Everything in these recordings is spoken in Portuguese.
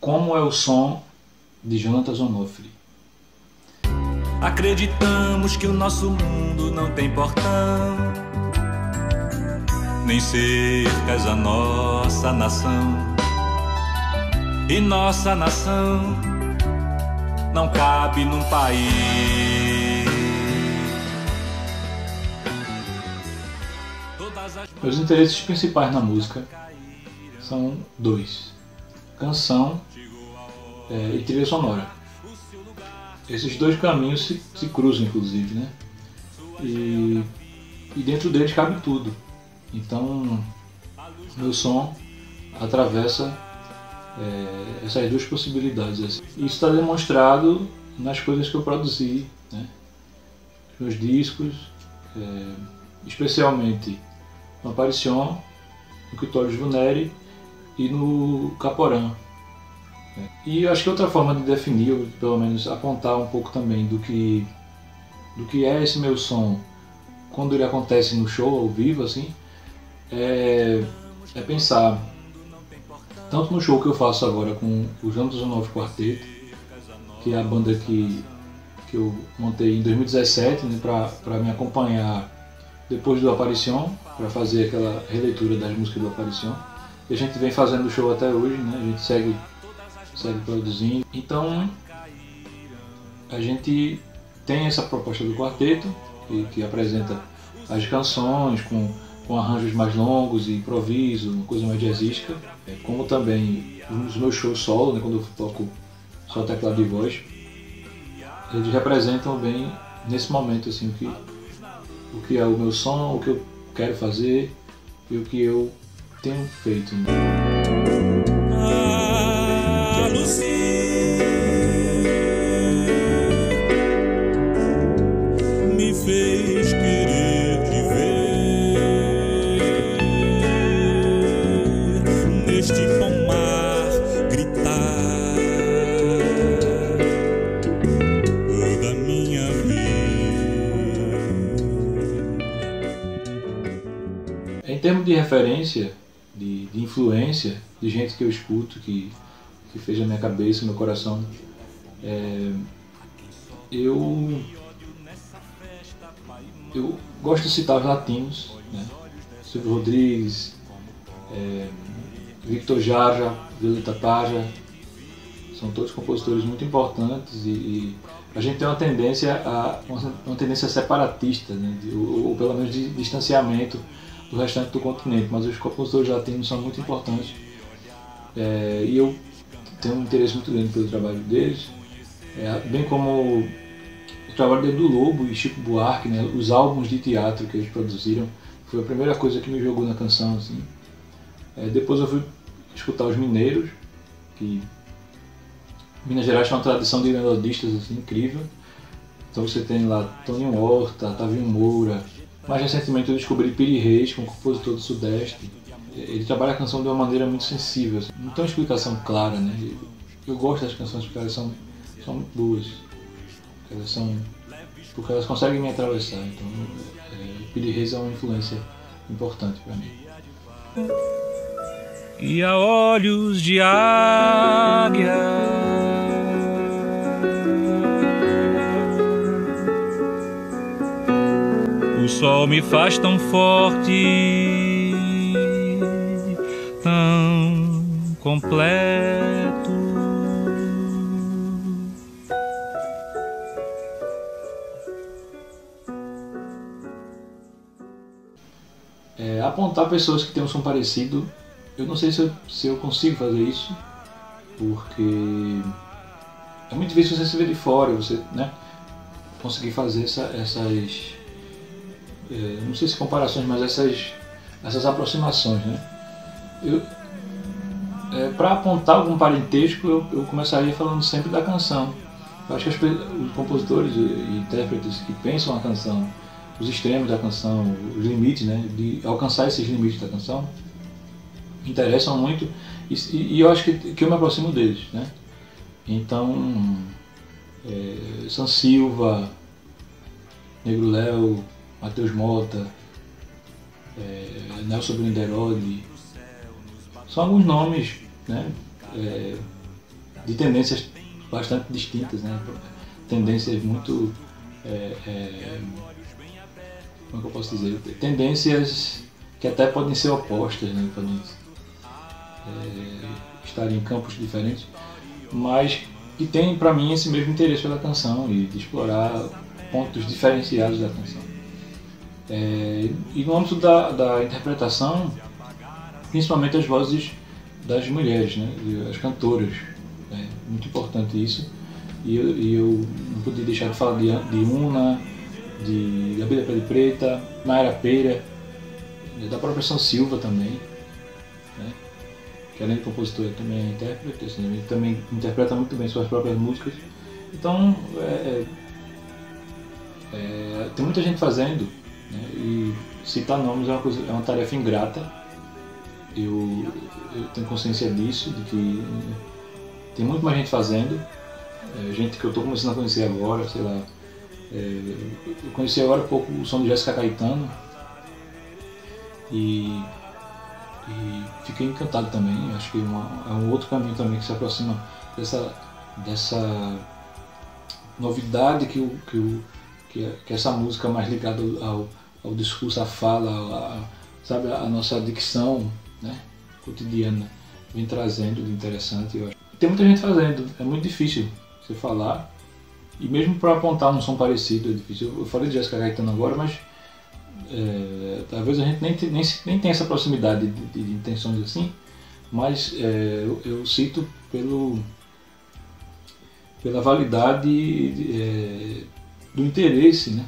Como é o som de Jonatas Onofre. Acreditamos que o nosso mundo não tem portão, nem cercas a nossa nação, e nossa nação não cabe num país. Meus interesses principais na música são dois: canção e trilha sonora. Esses dois caminhos se cruzam, inclusive, né? E dentro deles cabe tudo. Então, meu som atravessa essas duas possibilidades. Isso está demonstrado nas coisas que eu produzi, né? Meus discos, especialmente no Aparition, no Clitóris Vulnere e no Caporã. E eu acho que outra forma de definir, ou pelo menos apontar um pouco também do que é esse meu som quando ele acontece no show, ao vivo, assim, é pensar tanto no show que eu faço agora com o Jonatas Onofre Quarteto, que é a banda que eu montei em 2017, né, para me acompanhar depois do Aparition, para fazer aquela releitura das músicas do Aparition. E a gente vem fazendo o show até hoje, né, a gente segue produzindo. Então a gente tem essa proposta do quarteto que apresenta as canções com arranjos mais longos e improviso, uma coisa mais jazzística, como também nos meus shows solo, né, quando eu toco só teclado e voz. Eles representam bem nesse momento assim, o que é o meu som, o que eu quero fazer e o que eu tenho feito. Me fez querer te ver neste pomar gritar toda minha vida. Em termos de referência, de influência, de gente que eu escuto, que fez a minha cabeça, meu coração, eu gosto de citar os latinos, né? Silvio Rodrigues, Victor Jara, Violeta Parra, são todos compositores muito importantes e a gente tem uma tendência separatista, né? Ou pelo menos de distanciamento do restante do continente, mas os compositores latinos são muito importantes e eu tenho um interesse muito grande pelo trabalho deles, bem como o trabalho de Edu Lobo e Chico Buarque, né, os álbuns de teatro que eles produziram, foi a primeira coisa que me jogou na canção, assim. Depois eu fui escutar os mineiros, que Minas Gerais tem uma tradição de melodistas assim, incrível. Então você tem lá Toninho Horta, Tavinho Moura. Mais recentemente eu descobri Piri Reis, que é um compositor do Sudeste. Ele trabalha a canção de uma maneira muito sensível, assim. Não tem uma explicação clara, né? Eu gosto das canções porque elas são muito boas. Porque elas conseguem me atravessar. Então, Piri Reis é uma influência importante para mim. E a olhos de águia, o sol me faz tão forte, tão completo. Apontar pessoas que têm um som parecido, eu não sei se eu consigo fazer isso, porque é muito difícil você se ver de fora, você, né, conseguir fazer essas não sei se comparações, mas essas aproximações, né? Para apontar algum parentesco, eu começaria falando sempre da canção. Eu acho que os compositores e intérpretes que pensam a canção, os extremos da canção, os limites, né, de alcançar esses limites da canção, me interessam muito e eu acho que eu me aproximo deles, né? Então, Sam Silva, Negro Léo, Matheus Mota, Nelson Brinderoli, são alguns nomes, né, de tendências bastante distintas, né? Tendências muito... como é que eu posso dizer? Tendências que até podem ser opostas, né? Podem estar em campos diferentes, mas que tem para mim esse mesmo interesse pela canção e de explorar pontos diferenciados da canção. E no âmbito da interpretação, principalmente as vozes das mulheres, né? As cantoras, muito importante isso. E eu não podia deixar de falar de Una, de Gabriela Pele Preta, Mayra Peira, da própria São Silva também, né? Que além de compositor também é intérprete, assim, ele também interpreta muito bem suas próprias músicas. Então tem muita gente fazendo, né? E citar nomes é uma tarefa ingrata. Eu tenho consciência disso, de que tem muito mais gente fazendo, gente que eu estou começando a conhecer agora, sei lá. Eu conheci agora há pouco o som de Jéssica Caetano e fiquei encantado também. Acho que é um outro caminho também que se aproxima dessa novidade que essa música mais ligada ao discurso, à fala, sabe, a nossa dicção, né, cotidiana vem trazendo de interessante. Eu acho. Tem muita gente fazendo, é muito difícil você falar, e mesmo para apontar um som parecido é difícil. Eu falei de Jéssica Caetano agora, mas talvez a gente nem tenha essa proximidade de intenções assim, mas eu cito pela validade do interesse, né,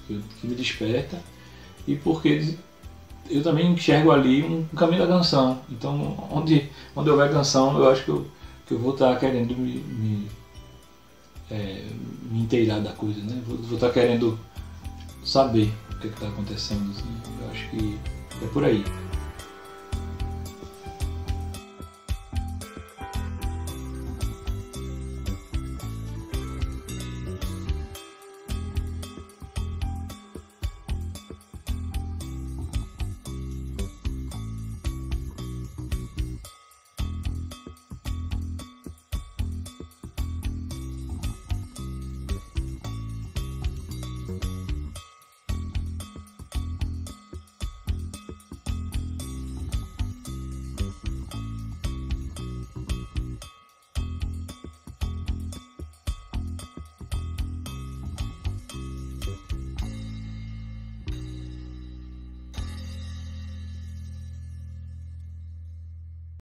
que me desperta, e porque eu também enxergo ali um caminho da canção. Então, onde houver canção, eu acho que eu vou estar querendo me inteirar da coisa, né? Vou estar querendo saber o que está acontecendo, assim. Eu acho que é por aí.